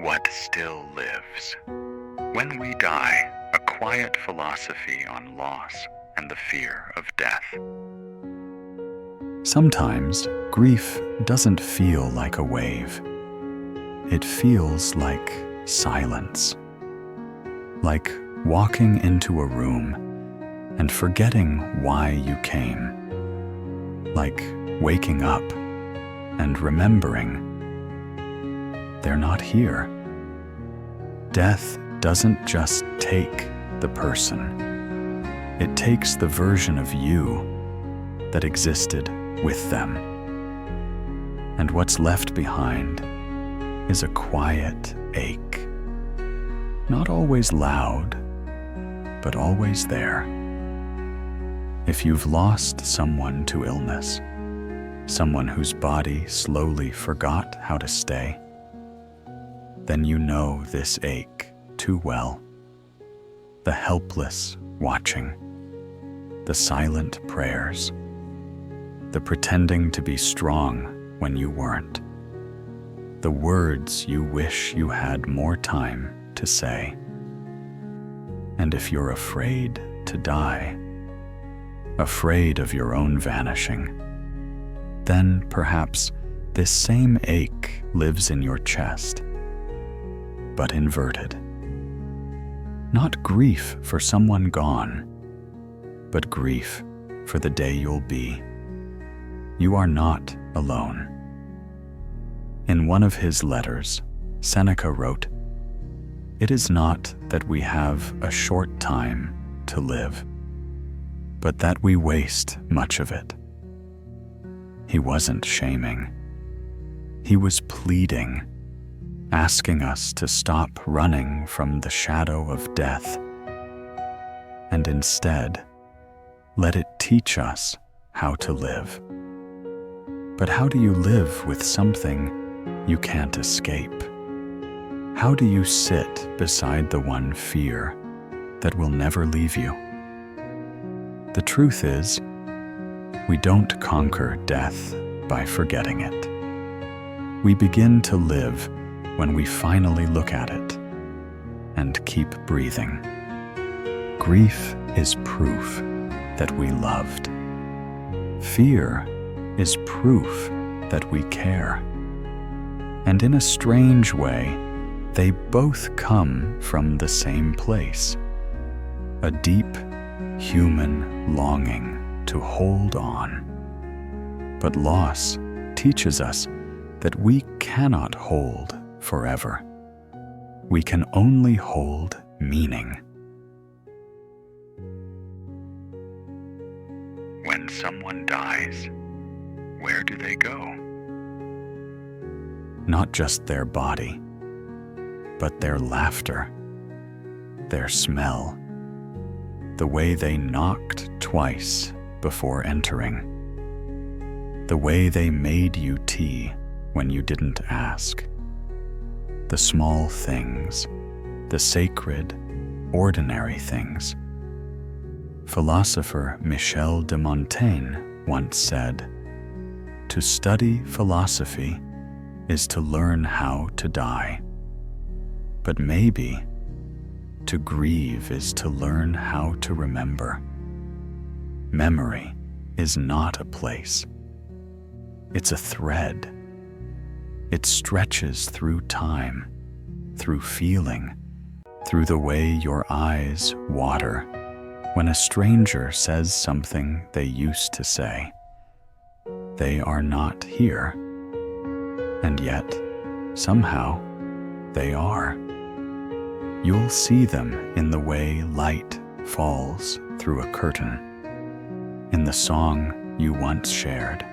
What still lives? When we die, a quiet philosophy on loss and the fear of death. Sometimes grief doesn't feel like a wave. It feels like silence. Like walking into a room and forgetting why you came. Like waking up and remembering they're not here. Death doesn't just take the person. It takes the version of you that existed with them. And what's left behind is a quiet ache. Not always loud, but always there. If you've lost someone to illness, someone whose body slowly forgot how to stay, then you know this ache too well. The helpless watching, the silent prayers, the pretending to be strong when you weren't, the words you wish you had more time to say. And if you're afraid to die, afraid of your own vanishing, then perhaps this same ache lives in your chest, but inverted. Not grief for someone gone, but grief for the day you'll be. You are not alone. In one of his letters, Seneca wrote, "It is not that we have a short time to live, but that we waste much of it." He wasn't shaming. He was pleading, asking us to stop running from the shadow of death, and instead, let it teach us how to live. But how do you live with something you can't escape? How do you sit beside the one fear that will never leave you? The truth is, we don't conquer death by forgetting it. We begin to live when we finally look at it and keep breathing. Grief is proof that we loved. Fear is proof that we care. And in a strange way, they both come from the same place, a deep human longing to hold on. But loss teaches us that we cannot hold forever. We can only hold meaning. When someone dies, where do they go? Not just their body, but their laughter, their smell, the way they knocked twice before entering, the way they made you tea when you didn't ask. The small things, the sacred, ordinary things. Philosopher Michel de Montaigne once said, "To study philosophy is to learn how to die. But maybe to grieve is to learn how to remember. Memory is not a place. It's a thread. It stretches through time, through feeling, through the way your eyes water when a stranger says something they used to say. They are not here, and yet, somehow, they are. You'll see them in the way light falls through a curtain, in the song you once shared,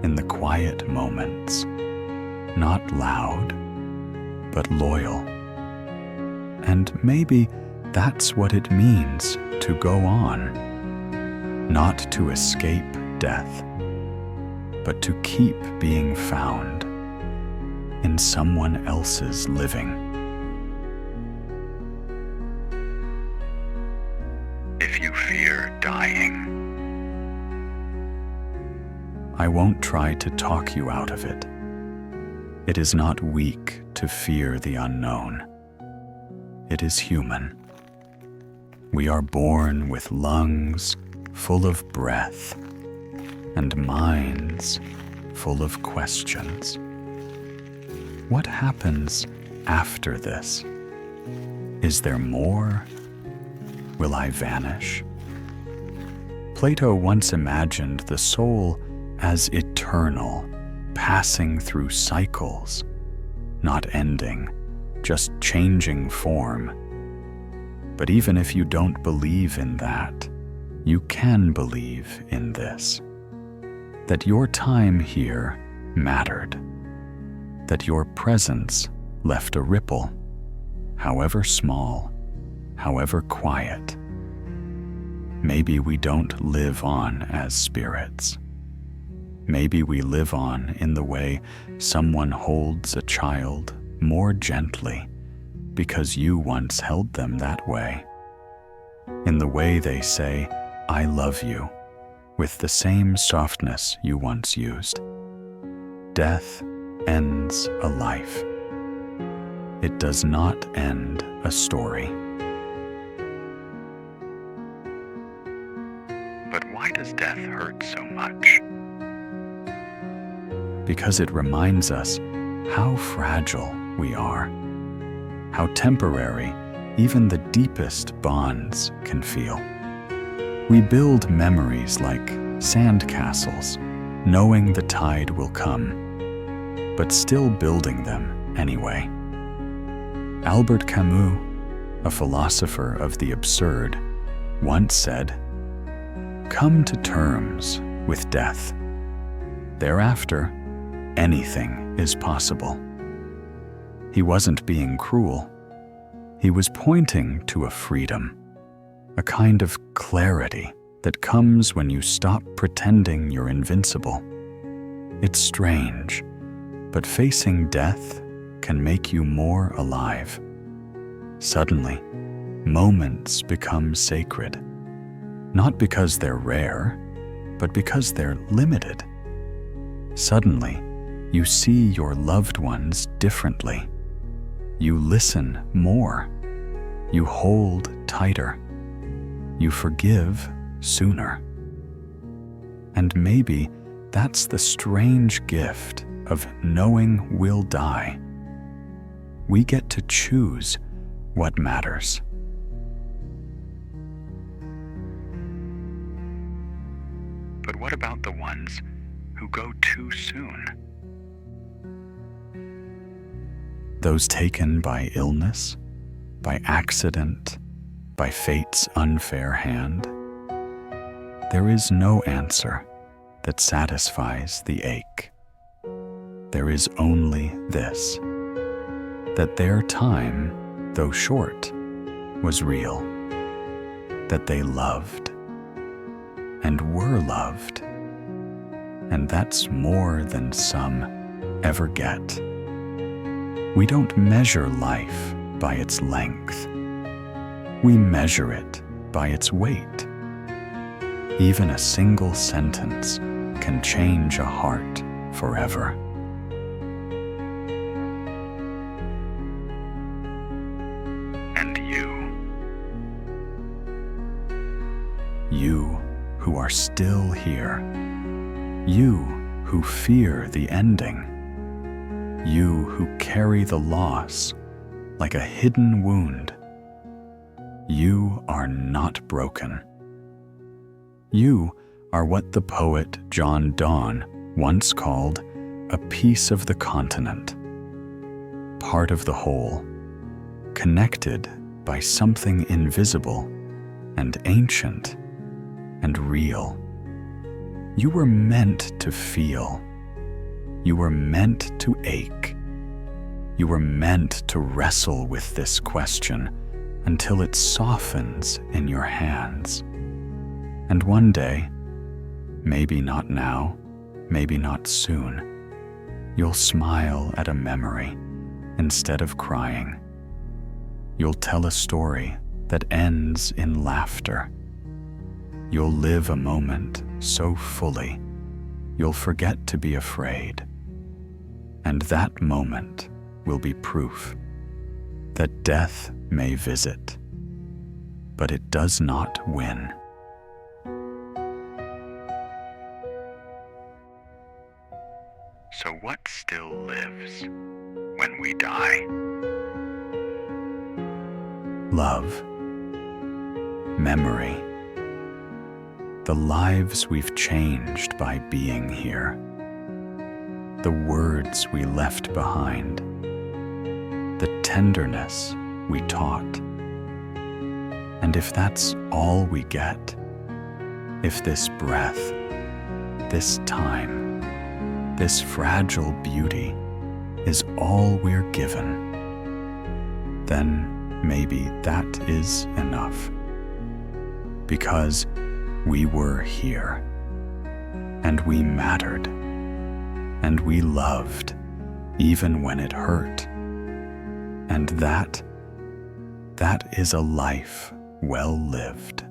in the quiet moments, not loud, but loyal. And maybe that's what it means to go on, not to escape death, but to keep being found in someone else's living. If you fear dying, I won't try to talk you out of it. It is not weak to fear the unknown. It is human. We are born with lungs full of breath and minds full of questions. What happens after this? Is there more? Will I vanish? Plato once imagined the soul as eternal, passing through cycles, not ending, just changing form. But even if you don't believe in that, you can believe in this: that your time here mattered, that your presence left a ripple, however small, however quiet. Maybe we don't live on as spirits. Maybe we live on in the way someone holds a child more gently because you once held them that way. In the way they say, "I love you," with the same softness you once used. Death ends a life. It does not end a story. But why does death hurt so much? Because it reminds us how fragile we are, how temporary even the deepest bonds can feel. We build memories like sandcastles, knowing the tide will come, but still building them anyway. Albert Camus, a philosopher of the absurd, once said, "Come to terms with death. Thereafter, anything is possible." He wasn't being cruel. He was pointing to a freedom, a kind of clarity that comes when you stop pretending you're invincible. It's strange, but facing death can make you more alive. Suddenly, moments become sacred, not because they're rare, but because they're limited. Suddenly, you see your loved ones differently. You listen more. You hold tighter. You forgive sooner. And maybe that's the strange gift of knowing we'll die. We get to choose what matters. But what about the ones who go too soon? Those taken by illness, by accident, by fate's unfair hand. There is no answer that satisfies the ache. There is only this: that their time, though short, was real, that they loved and were loved, and that's more than some ever get. We don't measure life by its length. We measure it by its weight. Even a single sentence can change a heart forever. And you who are still here, you who fear the ending, you who carry the loss like a hidden wound, you are not broken. You are what the poet John Donne once called a piece of the continent, part of the whole, connected by something invisible and ancient and real. You were meant to feel. You were meant to ache. You were meant to wrestle with this question until it softens in your hands. And one day, maybe not now, maybe not soon, you'll smile at a memory instead of crying. You'll tell a story that ends in laughter. You'll live a moment so fully, you'll forget to be afraid. And that moment will be proof that death may visit, but it does not win. So what still lives when we die? Love, memory, the lives we've changed by being here, the words we left behind, the tenderness we taught. And if that's all we get, if this breath, this time, this fragile beauty is all we're given, then maybe that is enough. Because we were here, and we mattered, and we loved even when it hurt. And that is a life well lived.